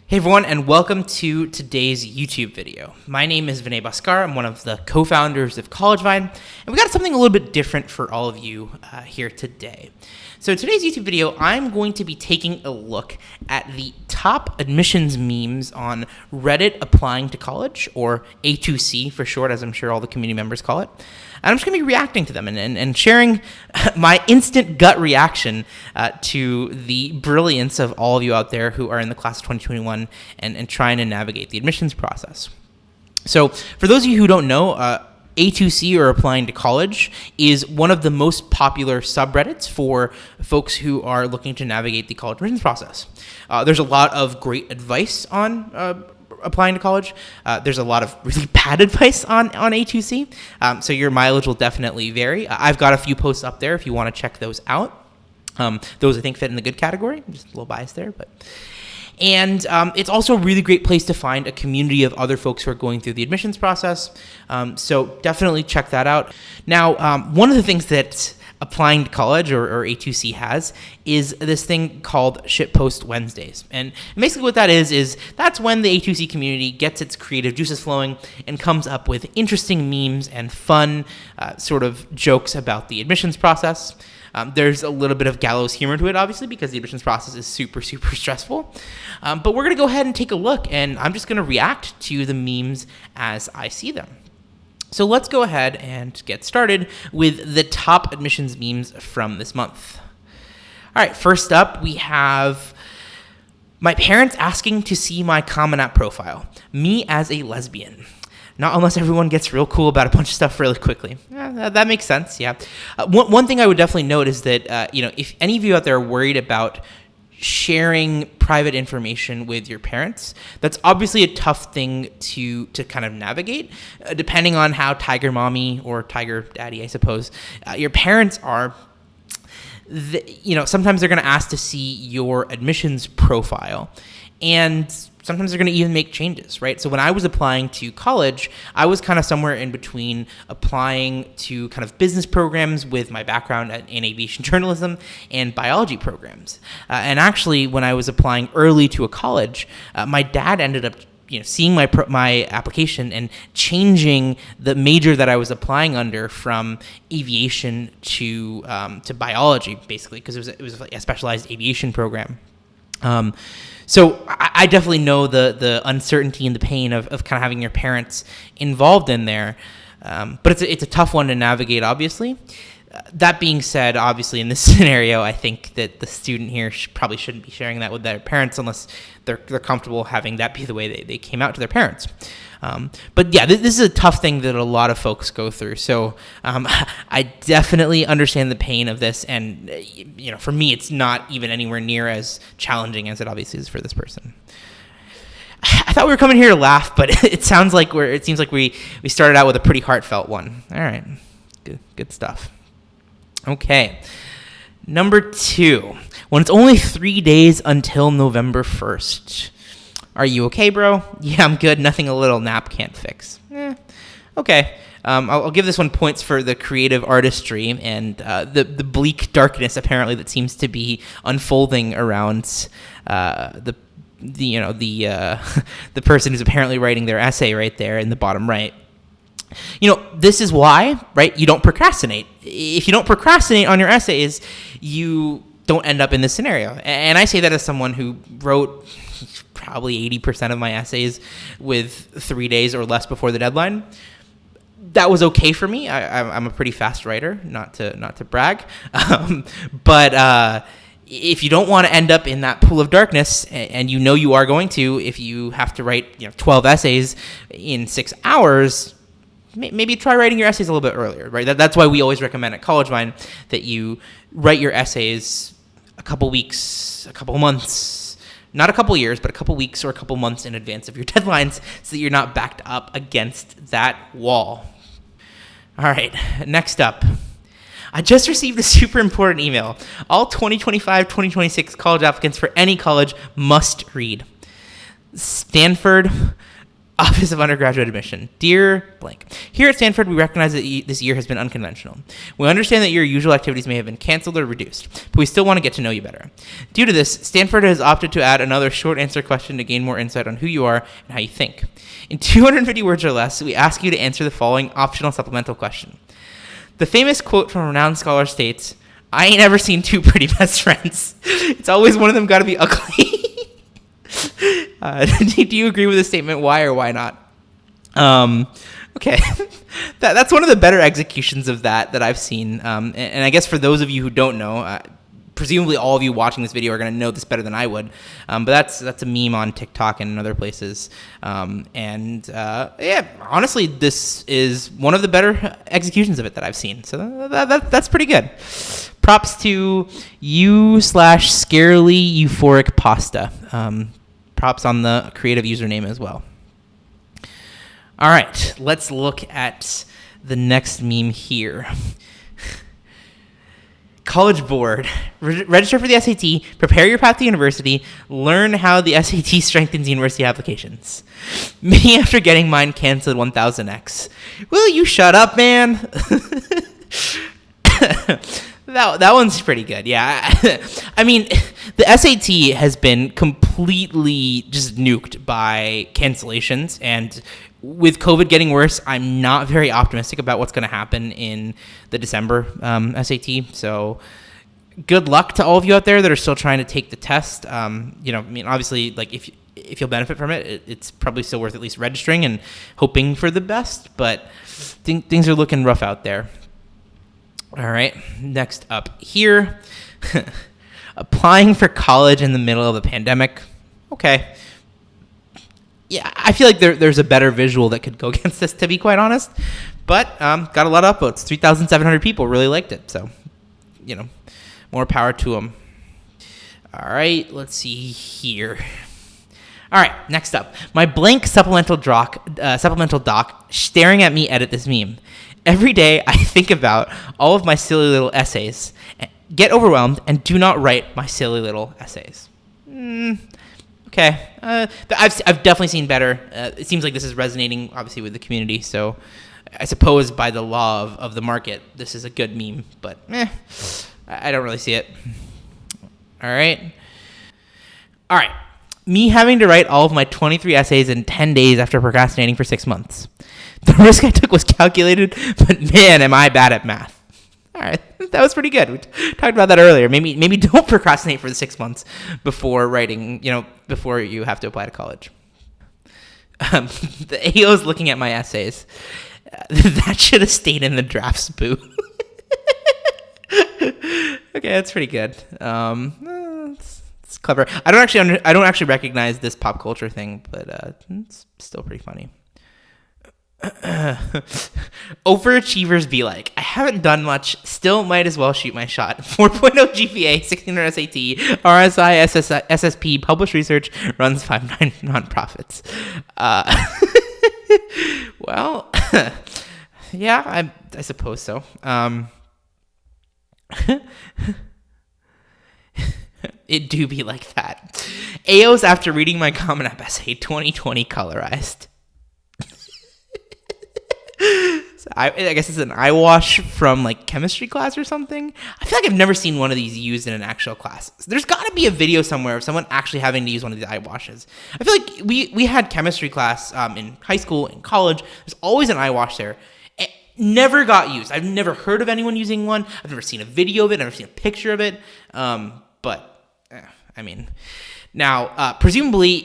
Hey everyone, and welcome to today's YouTube video. My name is Vinay Bhaskar. I'm one of the co-founders of CollegeVine, and we got something a little bit different for all of you here today. So today's YouTube video, I'm going to be taking a look at the top admissions memes on Reddit applying to college, or A2C for short, as I'm sure all the community members call it. And I'm just going to be reacting to them and sharing my instant gut reaction to the brilliance of all of you out there who are in the class of 2021 and trying to navigate the admissions process. So for those of you who don't know, A2C, or applying to college, is one of the most popular subreddits for folks who are looking to navigate the college admissions process. There's a lot of great advice on applying to college. There's a lot of really bad advice on A2C, so your mileage will definitely vary. I've got a few posts up there if you want to check those out. Those I think fit in the good category. I'm just a little biased there, but. And it's also a really great place to find a community of other folks who are going through the admissions process. So definitely check that out. Now, one of the things that applying to college or A2C has is this thing called Shitpost Wednesdays. And basically what that is that's when the A2C community gets its creative juices flowing and comes up with interesting memes and fun sort of jokes about the admissions process. There's a little bit of gallows humor to it, obviously, because the admissions process is super, super stressful. But we're going to go ahead and take a look, and I'm just going to react to the memes as I see them. So let's go ahead and get started with the top admissions memes from this month. All right, first up, we have my parents asking to see my Common App profile. Me as a lesbian. Not unless everyone gets real cool about a bunch of stuff really quickly. That makes sense, yeah. One thing I would definitely note is that, if any of you out there are worried about sharing private information with your parents, that's obviously a tough thing to kind of navigate, depending on how Tiger Mommy or Tiger Daddy, I suppose, your parents are. Sometimes they're going to ask to see your admissions profile, and sometimes they're going to even make changes, right? So when I was applying to college, I was kind of somewhere in between applying to kind of business programs with my background in aviation journalism and biology programs. And actually, when I was applying early to a college, my dad ended up seeing my application and changing the major that I was applying under from aviation to biology, basically, because it was like a specialized aviation program. So I definitely know the uncertainty and the pain of kind of having your parents involved in there, but it's a tough one to navigate, obviously. That being said, obviously in this scenario, I think that the student here probably shouldn't be sharing that with their parents unless they're comfortable having that be the way they came out to their parents. But yeah, this is a tough thing that a lot of folks go through. So I definitely understand the pain of this, and for me, it's not even anywhere near as challenging as it obviously is for this person. I thought we were coming here to laugh, but it seems like we started out with a pretty heartfelt one. All right, good stuff. Okay, number 2. When it's only 3 days until November 1st. Are you okay, bro? Yeah, I'm good. Nothing a little nap can't fix. Okay. I'll give this one points for the creative artistry and the bleak darkness apparently that seems to be unfolding around the person who's apparently writing their essay right there in the bottom right. This is why, right? You don't procrastinate. If you don't procrastinate on your essays, you don't end up in this scenario. And I say that as someone who wrote probably 80% of my essays with 3 days or less before the deadline. That was okay for me. I'm a pretty fast writer, not to brag. But if you don't want to end up in that pool of darkness, and you are going to, if you have to write 12 essays in 6 hours, maybe try writing your essays a little bit earlier, right? That's why we always recommend at CollegeVine that you write your essays a couple weeks, a couple months, not a couple years, but a couple weeks or a couple months in advance of your deadlines so that you're not backed up against that wall. All right, next up. I just received a super important email. All 2025-2026 college applicants for any college must read. Stanford, Office of Undergraduate Admission. Dear blank. Here at Stanford, we recognize that this year has been unconventional. We understand that your usual activities may have been canceled or reduced, but we still want to get to know you better. Due to this, Stanford has opted to add another short answer question to gain more insight on who you are and how you think. In 250 words or less, we ask you to answer the following optional supplemental question. The famous quote from a renowned scholar states, "I ain't ever seen two pretty best friends. It's always one of them got to be ugly." Do you agree with this statement? Why or why not? Okay. That's one of the better executions of that I've seen. And I guess for those of you who don't know, presumably all of you watching this video are going to know this better than I would. But that's a meme on TikTok and in other places. Yeah, honestly, this is one of the better executions of it that I've seen. So that's pretty good. Props to you/scarily euphoric pasta. Props on the creative username as well. All right, let's look at the next meme here. College Board. Register for the SAT, prepare your path to university, learn how the SAT strengthens university applications. Me after getting mine canceled 1000x. Will you shut up, man? That one's pretty good, yeah. I mean, the SAT has been completely just nuked by cancellations, and with COVID getting worse, I'm not very optimistic about what's going to happen in the December SAT. So good luck to all of you out there that are still trying to take the test. I mean, obviously, like if you'll benefit from it, it's probably still worth at least registering and hoping for the best. But things are looking rough out there. All right, next up here, applying for college in the middle of a pandemic. Okay. Yeah, I feel like there's a better visual that could go against this, to be quite honest. But got a lot of upvotes. 3,700 people really liked it. So, more power to them. All right, let's see here. All right, next up. My blank supplemental doc staring at me edit this meme. Every day I think about all of my silly little essays, get overwhelmed, and do not write my silly little essays. Okay. I've definitely seen better. It seems like this is resonating, obviously, with the community. So I suppose by the law of the market, this is a good meme. But I don't really see it. All right. Me having to write all of my 23 essays in 10 days after procrastinating for 6 months. The risk I took was calculated, but man, am I bad at math. All right, that was pretty good. We talked about that earlier. Maybe don't procrastinate for the 6 months before writing, before you have to apply to college. The AO is looking at my essays. That should have stayed in the drafts, boo. Okay, that's pretty good. It's clever. I don't actually recognize this pop culture thing, but it's still pretty funny. Overachievers be like, I haven't done much, still might as well shoot my shot. 4.0 GPA, 1600 SAT, RSI, SSP, published research, runs 5 nonprofits. Well, yeah, I suppose so. It do be like that. AOs after reading my Common App essay 2020 colorized. So I guess it's an eye wash from like chemistry class or something. I feel like I've never seen one of these used in an actual class. So there's got to be a video somewhere of someone actually having to use one of these eye washes. I feel like we had chemistry class in high school and college. There's always an eye wash there. It never got used. I've never heard of anyone using one. I've never seen a video of it. I've never seen a picture of it. Now, presumably,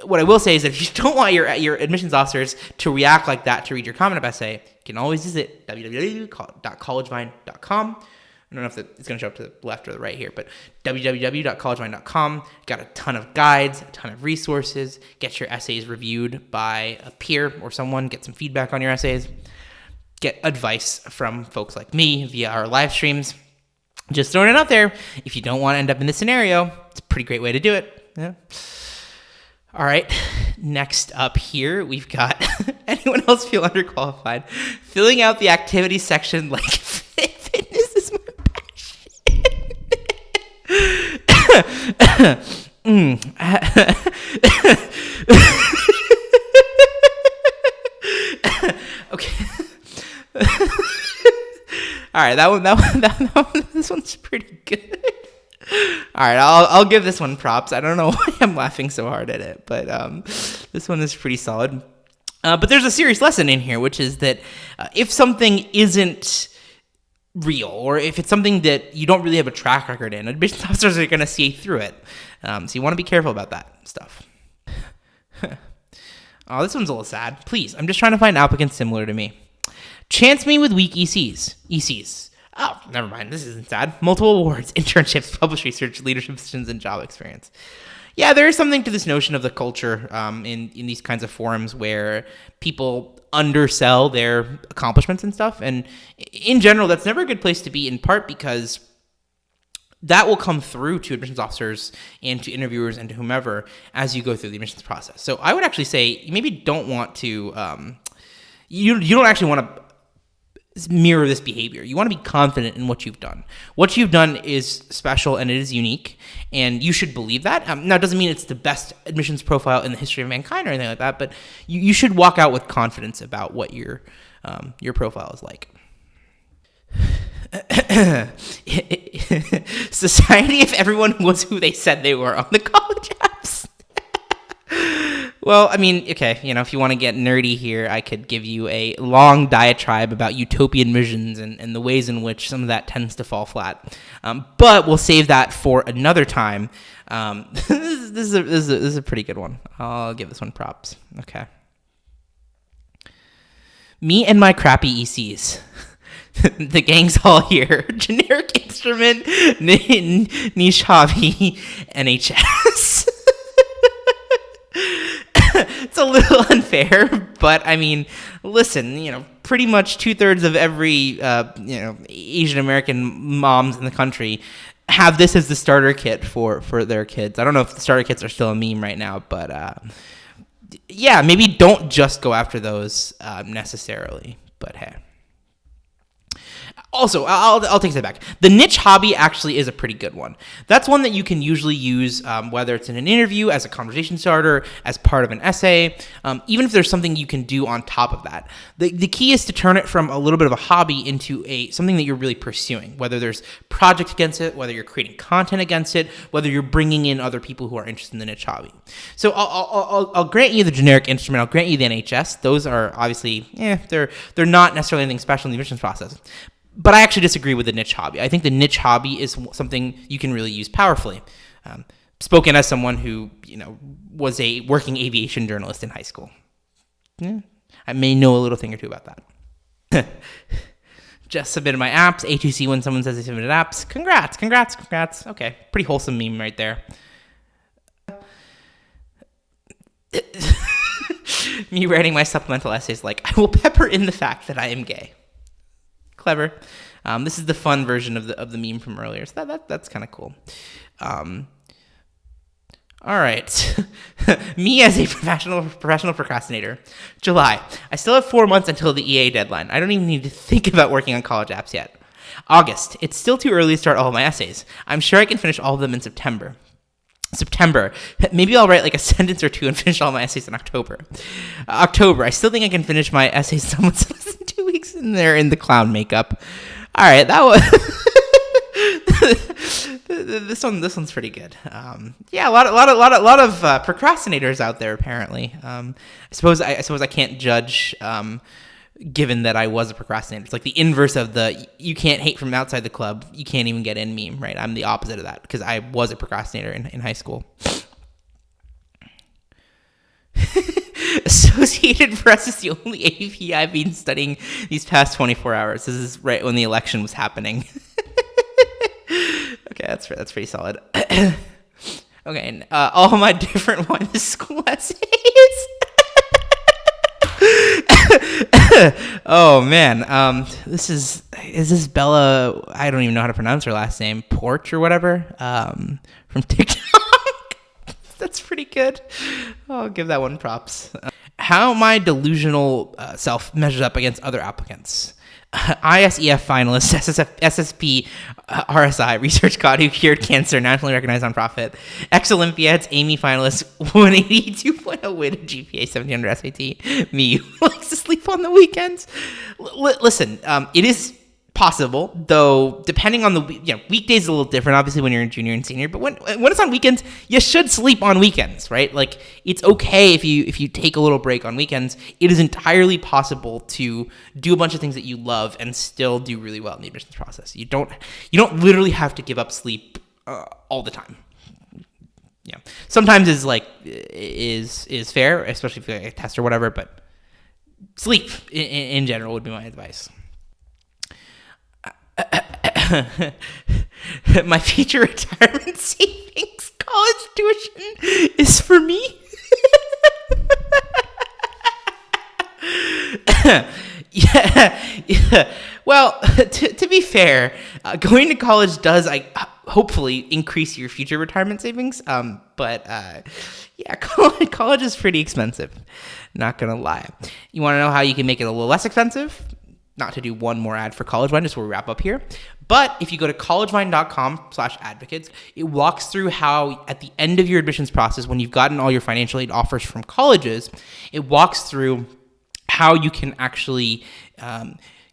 what I will say is that if you don't want your admissions officers to react like that to read your Common App essay, you can always visit www.collegevine.com. I don't know if it's going to show up to the left or the right here, but www.collegevine.com. Got a ton of guides, a ton of resources. Get your essays reviewed by a peer or someone. Get some feedback on your essays. Get advice from folks like me via our live streams. Just throwing it out there. If you don't want to end up in this scenario, it's a pretty great way to do it. Yeah. All right, next up here, we've got anyone else feel underqualified? Filling out the activity section like fitness is my passion. All right, this one's pretty good. All right, I'll give this one props. I don't know why I'm laughing so hard at it, but this one is pretty solid. But there's a serious lesson in here, which is that if something isn't real, or if it's something that you don't really have a track record in, admissions officers are going to see through it. So you want to be careful about that stuff. Oh, this one's a little sad. Please, I'm just trying to find applicants similar to me. Chance me with weak ECs. Oh, never mind. This isn't sad. Multiple awards, internships, published research, leadership positions, and job experience. Yeah, there is something to this notion of the culture in these kinds of forums where people undersell their accomplishments and stuff. And in general, that's never a good place to be, in part because that will come through to admissions officers and to interviewers and to whomever as you go through the admissions process. So I would actually say you maybe don't want to, you don't actually want to mirror this behavior. You want to be confident in what you've done. What you've done is special and it is unique, and you should believe that. Now, it doesn't mean it's the best admissions profile in the history of mankind or anything like that, but you should walk out with confidence about what your profile is like. Society if everyone was who they said they were on the college apps. Well, I mean, okay, if you want to get nerdy here, I could give you a long diatribe about utopian visions and the ways in which some of that tends to fall flat. But we'll save that for another time. This is a pretty good one. I'll give this one props. Okay. Me and my crappy ECs. The gang's all here. Generic instrument, niche hobby, NHS. It's a little unfair, but I mean, listen, pretty much 2/3 of every, Asian American moms in the country have this as the starter kit for their kids. I don't know if the starter kits are still a meme right now, but yeah, maybe don't just go after those necessarily, but hey. Also, I'll take that back. The niche hobby actually is a pretty good one. That's one that you can usually use, whether it's in an interview, as a conversation starter, as part of an essay, even if there's something you can do on top of that. The key is to turn it from a little bit of a hobby into something that you're really pursuing, whether there's projects against it, whether you're creating content against it, whether you're bringing in other people who are interested in the niche hobby. So I'll grant you the generic instrument. I'll grant you the NHS. Those are obviously, they're not necessarily anything special in the admissions process. But I actually disagree with the niche hobby. I think the niche hobby is something you can really use powerfully. Spoken as someone who, was a working aviation journalist in high school. I may know a little thing or two about that. Just submitted my apps. A2C when someone says they submitted apps. Congrats. Okay, pretty wholesome meme right there. Me writing my supplemental essays like, I will pepper in the fact that I am gay. Clever. This is the fun version of the meme from earlier. So that's kind of cool. All right. Me as a professional procrastinator. July. I still have 4 months until the EA deadline. I don't even need to think about working on college apps yet. August. It's still too early to start all of my essays. I'm sure I can finish all of them in September. Maybe I'll write like a sentence or two and finish all my essays in October. October. I still think I can finish my essays in less than 2 weeks, and they're in the clown makeup. All right, that was this one's pretty good. Yeah, a lot of procrastinators out there apparently. I suppose I can't judge. Given that I was a procrastinator. It's like the inverse of the you can't hate from outside the club, you can't even get in meme, right? I'm the opposite of that because I was a procrastinator in high school. Associated Press is the only AP I've been studying these past 24 hours. This is right when the election was happening. Okay, that's pretty solid. Okay, and, all my different one school essays. Oh man, is this Bella? I don't even know how to pronounce her last name. Porch or whatever. From TikTok. That's pretty good. I'll give that one props. How my delusional self measures up against other applicants. ISEF finalist, SSP, RSI, Research God Who Cured Cancer, nationally recognized nonprofit. Ex-Olympiads, Amy finalist, 182.0 weighted GPA, 1700 SAT. Me, who likes to sleep on the weekends. Listen, it is possible, though, depending on the weekdays is a little different, obviously, when you're a junior and senior. But when it's on weekends, you should sleep on weekends, right? Like, it's okay if you take a little break on weekends. It is entirely possible to do a bunch of things that you love and still do really well in the admissions process. You don't literally have to give up sleep all the time. Yeah, sometimes is fair, especially if you have a test or whatever. But sleep in general would be my advice. My future retirement savings college tuition is for me. Yeah. Well, to be fair, going to college does hopefully increase your future retirement savings. But college is pretty expensive. Not gonna lie. You want to know how you can make it a little less expensive? Not to do one more ad for CollegeVine, just where we wrap up here. But if you go to collegevine.com/advocates, it walks through how at the end of your admissions process, when you've gotten all your financial aid offers from colleges, it walks through how you can actually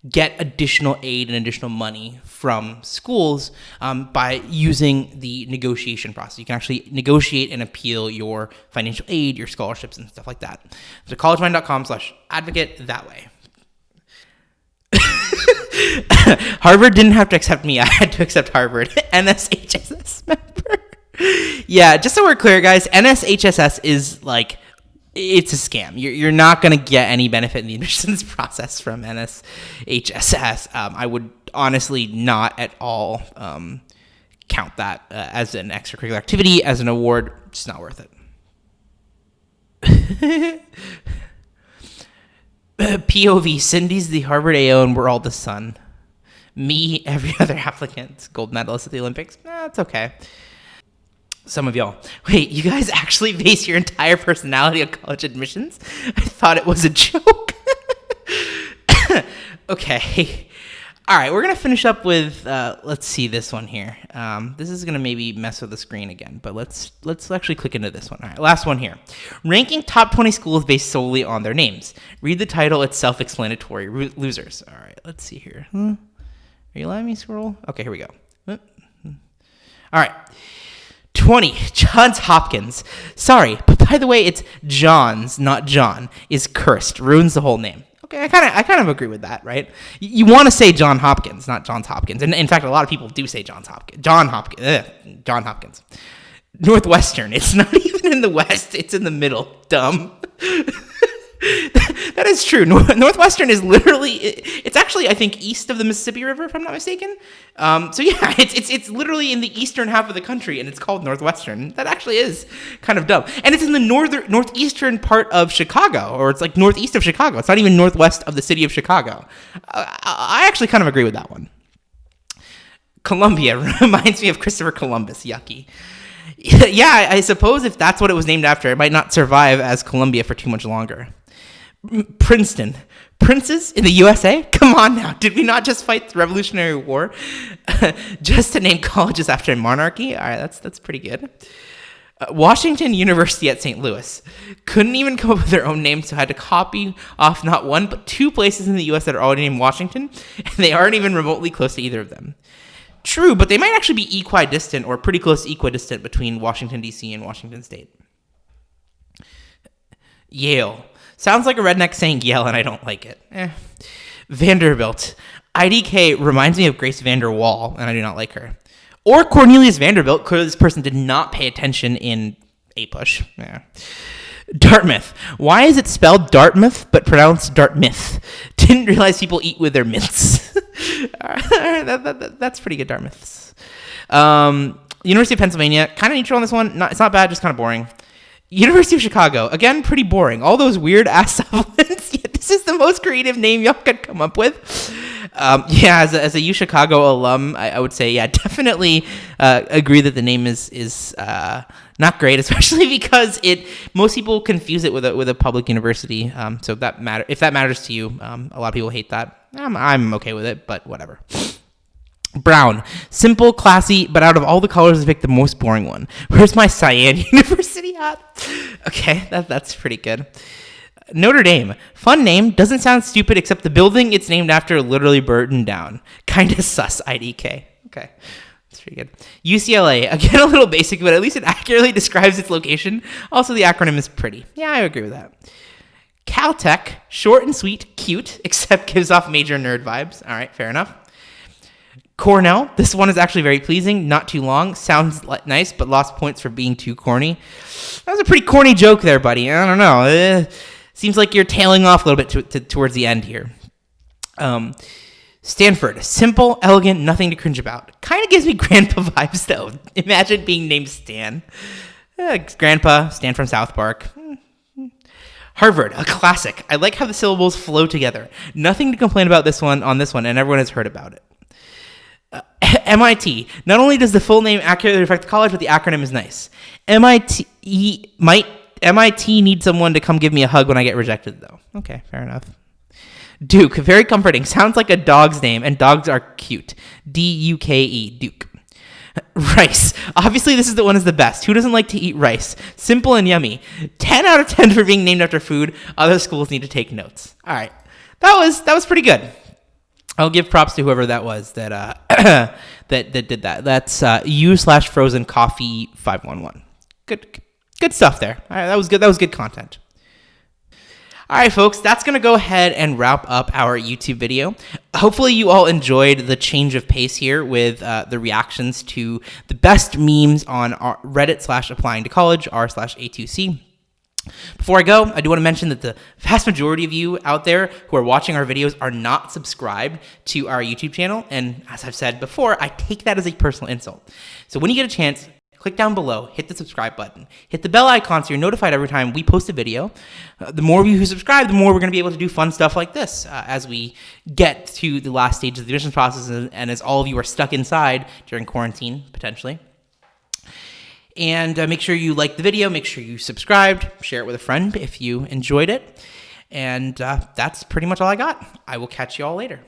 get additional aid and additional money from schools by using the negotiation process. You can actually negotiate and appeal your financial aid, your scholarships, and stuff like that. So collegevine.com/advocate that way. Harvard didn't have to accept me. I had to accept Harvard. NSHSS member. Yeah, just so we're clear, guys, NSHSS is it's a scam. You're not going to get any benefit in the admissions process from NSHSS. I would honestly not at all count that as an extracurricular activity, as an award. Just not worth it. POV, Cindy's the Harvard AO and we're all the sun. Me, every other applicant, gold medalist at the Olympics. It's okay. Some of y'all, wait, you guys actually base your entire personality on college admissions? I thought it was a joke. Okay. All right, we're going to finish up with, let's see this one here. This is going to maybe mess with the screen again, but let's actually click into this one. All right, last one here. Ranking top 20 schools based solely on their names. Read the title, it's self-explanatory. Losers. All right, let's see here. Are you letting me scroll? Okay, here we go. All right. 20, Johns Hopkins. Sorry, but by the way, it's Johns, not John, is cursed. Ruins the whole name. Okay, I kind of agree with that, right? You want to say John Hopkins, not Johns Hopkins. And in fact, a lot of people do say John Hopkins. Northwestern. It's not even in the West. It's in the middle. Dumb. That is true. Northwestern is literally, it's actually, I think, east of the Mississippi River, if I'm not mistaken. So yeah, it's literally in the eastern half of the country, and it's called Northwestern. That actually is kind of dumb. And it's in the northeastern part of Chicago, or it's like northeast of Chicago. It's not even northwest of the city of Chicago. I actually kind of agree with that one. Columbia reminds me of Christopher Columbus. Yucky. Yeah, I suppose if that's what it was named after, it might not survive as Columbia for too much longer. Princeton. Princes in the USA? Come on now. Did we not just fight the Revolutionary War just to name colleges after a monarchy? All right, that's pretty good. Washington University at St. Louis. Couldn't even come up with their own name, so had to copy off not one, but two places in the U.S. that are already named Washington, and they aren't even remotely close to either of them. True, but they might actually be equidistant or pretty close to equidistant between Washington, D.C. and Washington State. Yale. Sounds like a redneck saying Yale, and I don't like it. Vanderbilt. IDK reminds me of Grace Vanderwall, and I do not like her. Or Cornelius Vanderbilt. Clearly this person did not pay attention in A-Push. Yeah. Dartmouth. Why is it spelled Dartmouth but pronounced Dartmouth? Didn't realize people eat with their mitts. That's pretty good, Dartmouths. University of Pennsylvania. Kind of neutral on this one. It's not bad, just kind of boring. University of Chicago. Again, pretty boring. All those weird-ass supplements. Yet this is the most creative name y'all could come up with. As a U Chicago alum, I would say, definitely agree that the name is not great, especially because most people confuse it with a public university. So if that matters to you, a lot of people hate that. I'm okay with it, but whatever. Brown. Simple, classy, but out of all the colors, I picked the most boring one. Where's my cyan university hat? Okay, that's pretty good. Notre Dame. Fun name. Doesn't sound stupid, except the building it's named after literally burned down. Kinda sus, IDK. Okay. That's pretty good. UCLA. Again, a little basic, but at least it accurately describes its location. Also, the acronym is pretty. Yeah, I agree with that. Caltech. Short and sweet. Cute, except gives off major nerd vibes. All right, fair enough. Cornell. This one is actually very pleasing. Not too long. Sounds nice, but lost points for being too corny. That was a pretty corny joke there, buddy. I don't know. Seems like you're tailing off a little bit towards the end here. Stanford. Simple, elegant, nothing to cringe about. Kind of gives me grandpa vibes, though. Imagine being named Stan. Grandpa, Stan from South Park. Harvard, a classic. I like how the syllables flow together. Nothing to complain about on this one, and everyone has heard about it. MIT. Not only does the full name accurately reflect the college, but the acronym is nice. MIT need someone to come give me a hug when I get rejected, though. Okay, fair enough. Duke. Very comforting. Sounds like a dog's name, and dogs are cute. Duke. Duke. Rice. Obviously, this is the one is the best. Who doesn't like to eat rice? Simple and yummy. 10 out of 10 for being named after food. Other schools need to take notes. All right. That was pretty good. I'll give props to whoever that was that that did that. That's u/frozen coffee 511. Good stuff there. All right, that was good. That was good content. All right, folks, that's going to go ahead and wrap up our YouTube video. Hopefully you all enjoyed the change of pace here with the reactions to the best memes on Reddit/applying to college, r/A2C. Before I go, I do want to mention that the vast majority of you out there who are watching our videos are not subscribed to our YouTube channel. And as I've said before, I take that as a personal insult. So when you get a chance, click down below, hit the subscribe button, hit the bell icon so you're notified every time we post a video. The more of you who subscribe, the more we're going to be able to do fun stuff like this as we get to the last stage of the admissions process and as all of you are stuck inside during quarantine, potentially. And make sure you like the video, make sure you subscribed, share it with a friend if you enjoyed it. And that's pretty much all I got. I will catch you all later.